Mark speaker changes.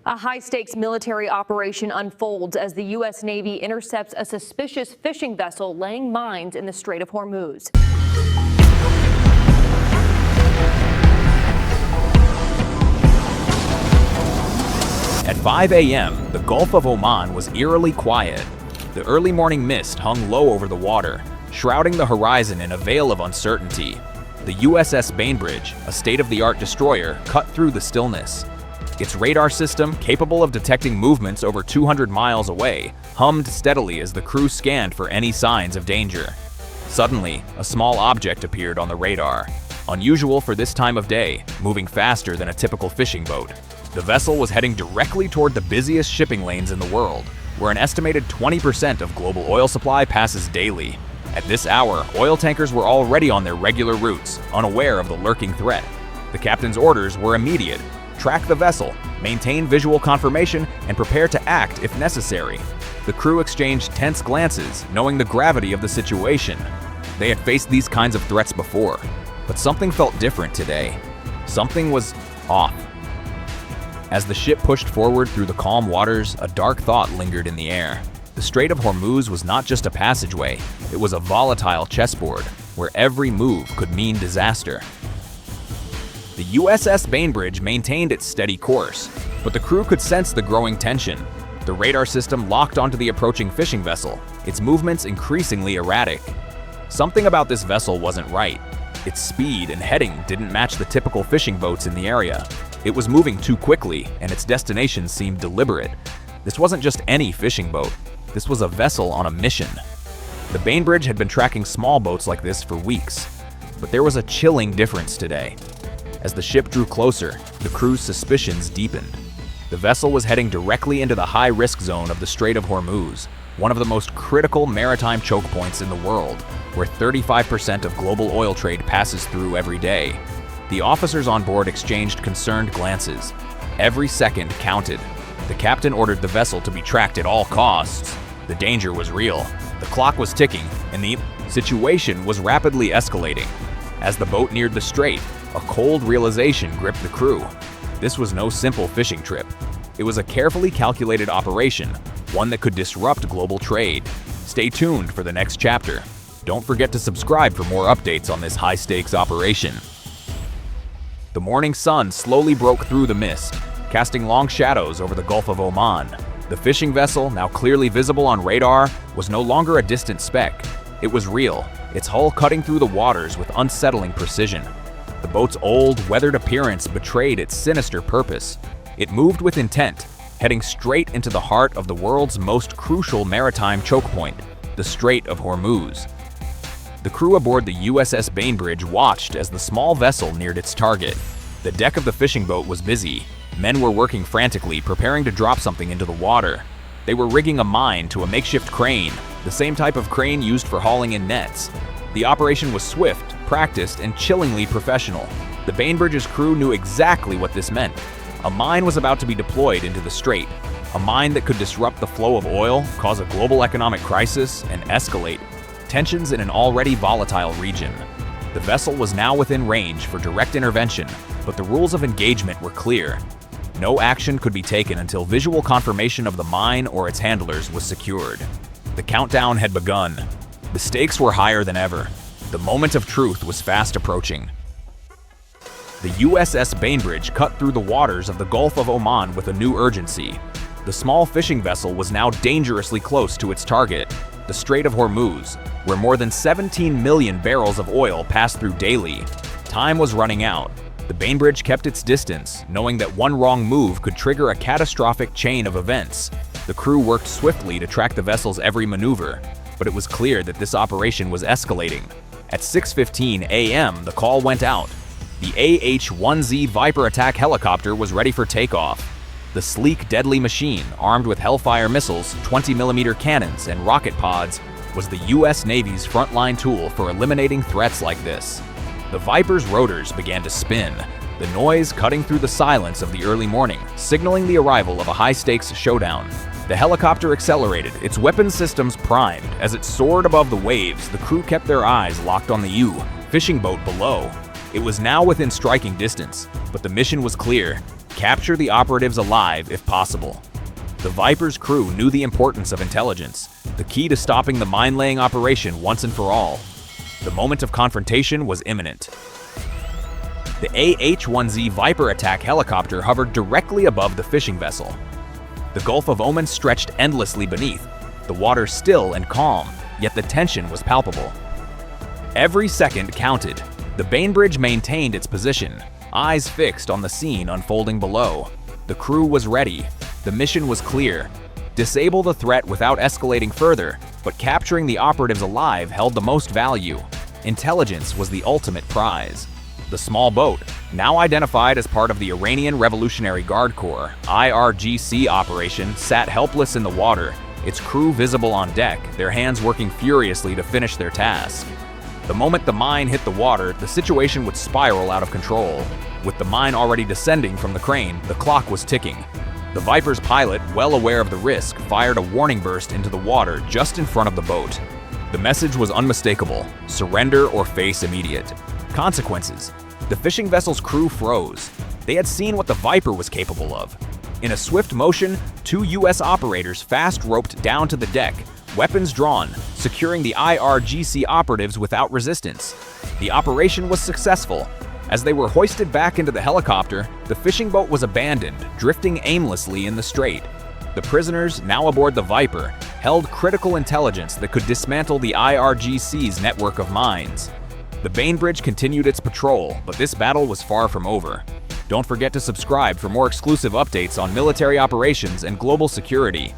Speaker 1: A high-stakes military operation unfolds as the U.S. Navy intercepts a suspicious fishing vessel laying mines in the Strait of Hormuz.
Speaker 2: At 5 a.m., the Gulf of Oman was eerily quiet. The early morning mist hung low over the water, shrouding the horizon in a veil of uncertainty. The USS Bainbridge, a state-of-the-art destroyer, cut through the stillness. Its radar system, capable of detecting movements over 200 miles away, hummed steadily as the crew scanned for any signs of danger. Suddenly, a small object appeared on the radar. Unusual for this time of day, moving faster than a typical fishing boat. The vessel was heading directly toward the busiest shipping lanes in the world, where an estimated 20% of global oil supply passes daily. At this hour, oil tankers were already on their regular routes, unaware of the lurking threat. The captain's orders were immediate: track the vessel, maintain visual confirmation, and prepare to act if necessary. The crew exchanged tense glances, knowing the gravity of the situation. They had faced these kinds of threats before, but something felt different today. Something was off. As the ship pushed forward through the calm waters, a dark thought lingered in the air. The Strait of Hormuz was not just a passageway, it was a volatile chessboard, where every move could mean disaster. The USS Bainbridge maintained its steady course, but the crew could sense the growing tension. The radar system locked onto the approaching fishing vessel, its movements increasingly erratic. Something about this vessel wasn't right. Its speed and heading didn't match the typical fishing boats in the area. It was moving too quickly, and its destination seemed deliberate. This wasn't just any fishing boat. This was a vessel on a mission. The Bainbridge had been tracking small boats like this for weeks, but there was a chilling difference today. As the ship drew closer, the crew's suspicions deepened. The vessel was heading directly into the high-risk zone of the Strait of Hormuz, one of the most critical maritime choke points in the world, where 35% of global oil trade passes through every day. The officers on board exchanged concerned glances. Every second counted. The captain ordered the vessel to be tracked at all costs. The danger was real. The clock was ticking, and the situation was rapidly escalating. As the boat neared the strait, a cold realization gripped the crew. This was no simple fishing trip. It was a carefully calculated operation, one that could disrupt global trade. Stay tuned for the next chapter. Don't forget to subscribe for more updates on this high-stakes operation. The morning sun slowly broke through the mist, casting long shadows over the Gulf of Oman. The fishing vessel, now clearly visible on radar, was no longer a distant speck. It was real, its hull cutting through the waters with unsettling precision. The boat's old, weathered appearance betrayed its sinister purpose. It moved with intent, heading straight into the heart of the world's most crucial maritime choke point, the Strait of Hormuz. The crew aboard the USS Bainbridge watched as the small vessel neared its target. The deck of the fishing boat was busy. Men were working frantically, preparing to drop something into the water. They were rigging a mine to a makeshift crane, the same type of crane used for hauling in nets. The operation was swift, practiced, and chillingly professional. The Bainbridge's crew knew exactly what this meant. A mine was about to be deployed into the strait, a mine that could disrupt the flow of oil, cause a global economic crisis, and escalate tensions in an already volatile region. The vessel was now within range for direct intervention, but the rules of engagement were clear. No action could be taken until visual confirmation of the mine or its handlers was secured. The countdown had begun. The stakes were higher than ever. The moment of truth was fast approaching. The USS Bainbridge cut through the waters of the Gulf of Oman with a new urgency. The small fishing vessel was now dangerously close to its target, the Strait of Hormuz, where more than 17 million barrels of oil pass through daily. Time was running out. The Bainbridge kept its distance, knowing that one wrong move could trigger a catastrophic chain of events. The crew worked swiftly to track the vessel's every maneuver, but it was clear that this operation was escalating. At 6:15 a.m., the call went out. The AH-1Z Viper attack helicopter was ready for takeoff. The sleek, deadly machine, armed with Hellfire missiles, 20mm cannons, and rocket pods, was the U.S. Navy's frontline tool for eliminating threats like this. The Viper's rotors began to spin, the noise cutting through the silence of the early morning, signaling the arrival of a high-stakes showdown. The helicopter accelerated, its weapon systems primed. As it soared above the waves, the crew kept their eyes locked on the fishing boat below. It was now within striking distance, but the mission was clear: Capture the operatives alive if possible. The Viper's crew knew the importance of intelligence, the key to stopping the mine-laying operation once and for all. The moment of confrontation was imminent. The AH-1Z Viper attack helicopter hovered directly above the fishing vessel. The Gulf of Oman stretched endlessly beneath, the water still and calm, yet the tension was palpable. Every second counted. The Bainbridge maintained its position, eyes fixed on the scene unfolding below. The crew was ready. The mission was clear: disable the threat without escalating further, but capturing the operatives alive held the most value. Intelligence was the ultimate prize. The small boat, now identified as part of the Iranian Revolutionary Guard Corps (IRGC) operation, sat helpless in the water, its crew visible on deck, their hands working furiously to finish their task. The moment the mine hit the water, the situation would spiral out of control. With the mine already descending from the crane, the clock was ticking. The Viper's pilot, well aware of the risk, fired a warning burst into the water just in front of the boat. The message was unmistakable: surrender or face immediate consequences. The fishing vessel's crew froze. They had seen what the Viper was capable of. In a swift motion, 2 U.S. operators fast-roped down to the deck, weapons drawn, securing the IRGC operatives without resistance. The operation was successful. As they were hoisted back into the helicopter, the fishing boat was abandoned, drifting aimlessly in the strait. The prisoners, now aboard the Viper, held critical intelligence that could dismantle the IRGC's network of mines. The Bainbridge continued its patrol, but this battle was far from over. Don't forget to subscribe for more exclusive updates on military operations and global security.